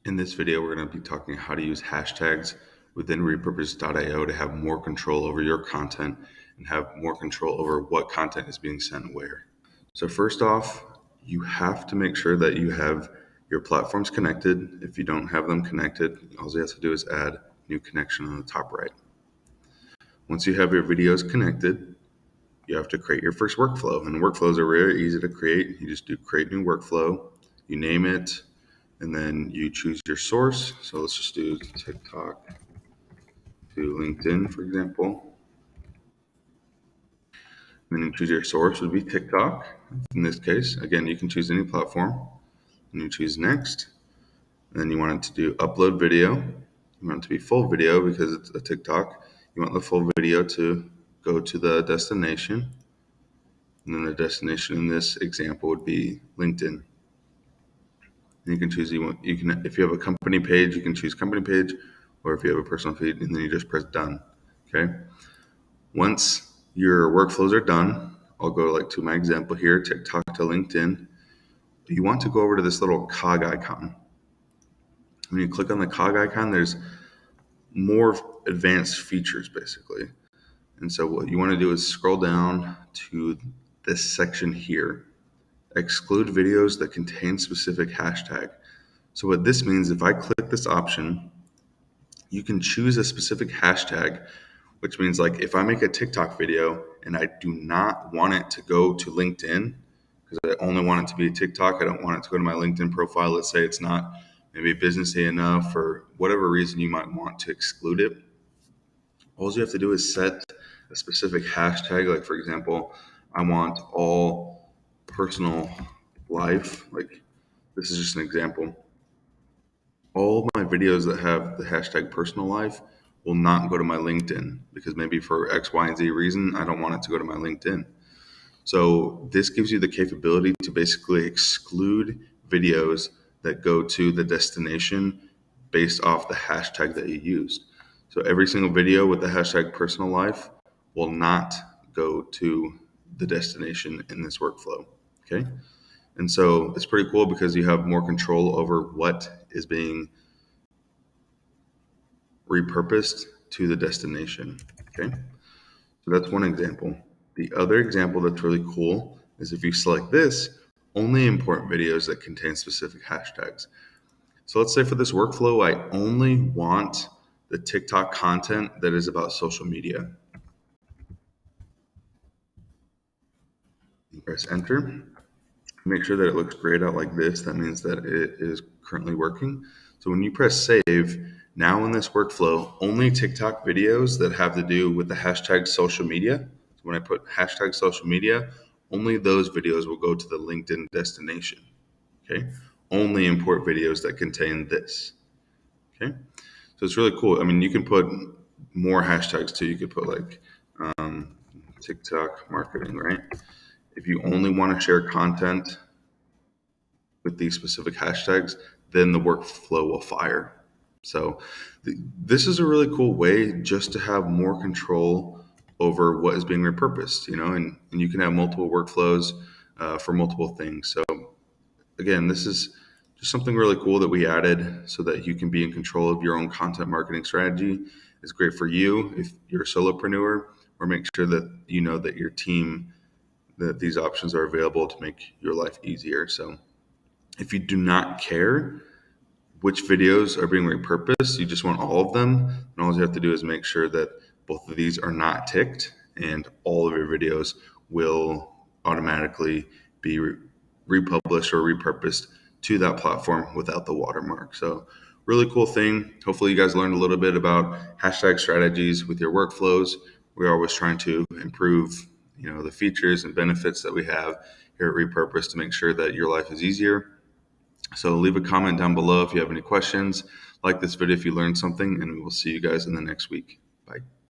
In this video, we're going to be talking how to use hashtags within repurpose.io to have more control over your content and have more control over what content is being sent where. So first off, you have to make sure that you have your platforms connected. If you don't have them connected, all you have to do is add new connection on the top right. Once you have your videos connected, you have to create your first workflow. And workflows are very easy to create. You just do create new workflow, you name it, and then you choose your source. So let's just do TikTok to LinkedIn, for example. And then you choose your source would be TikTok. In this case, again, you can choose any platform. And you choose next. And then you want it to do upload video. You want it to be full video because it's a TikTok. You want the full video to go to the destination. And then the destination in this example would be LinkedIn. You can choose if you have a company page, you can choose company page, or if you have a personal feed, and then you just press done. Okay. Once your workflows are done, I'll go to my example here, TikTok to LinkedIn. You want to go over to this little cog icon. When you click on the cog icon, there's more advanced features basically. And so what you want to do is scroll down to this section here. Exclude videos that contain specific hashtag. So what this means, if I click this option, you can choose a specific hashtag, which means if I make a TikTok video and I do not want it to go to LinkedIn, because I only want it to be a TikTok, I don't want it to go to my LinkedIn profile. Let's say it's not maybe businessy enough or whatever reason you might want to exclude it. All you have to do is set a specific hashtag. For example, I want all personal life. This is just an example. All of my videos that have the hashtag personal life will not go to my LinkedIn because maybe for X, Y, and Z reason, I don't want it to go to my LinkedIn. So this gives you the capability to basically exclude videos that go to the destination based off the hashtag that you used. So every single video with the hashtag personal life will not go to the destination in this workflow. Okay. And so it's pretty cool because you have more control over what is being repurposed to the destination. Okay. So that's one example. The other example that's really cool is if you select this, only import videos that contain specific hashtags. So let's say for this workflow, I only want the TikTok content that is about social media. You press enter. Make sure that it looks grayed out like this. That means that it is currently working. So when you press save, now in this workflow, only TikTok videos that have to do with the hashtag social media. So when I put hashtag social media, only those videos will go to the LinkedIn destination. Okay. Only import videos that contain this. Okay. So it's really cool. I mean, you can put more hashtags too. You could put TikTok marketing, right? If you only want to share content with these specific hashtags, then the workflow will fire. So this is a really cool way just to have more control over what is being repurposed, and you can have multiple workflows for multiple things. So again, this is just something really cool that we added so that you can be in control of your own content marketing strategy. It's great for you if you're a solopreneur, or make sure that you know that your team, that these options are available to make your life easier. So if you do not care which videos are being repurposed, you just want all of them, and all you have to do is make sure that both of these are not ticked, and all of your videos will automatically be republished or repurposed to that platform without the watermark. So really cool thing. Hopefully you guys learned a little bit about hashtag strategies with your workflows. We're always trying to improve the features and benefits that we have here at Repurpose to make sure that your life is easier. So leave a comment down below if you have any questions. Like this video if you learned something, and we will see you guys in the next week. Bye.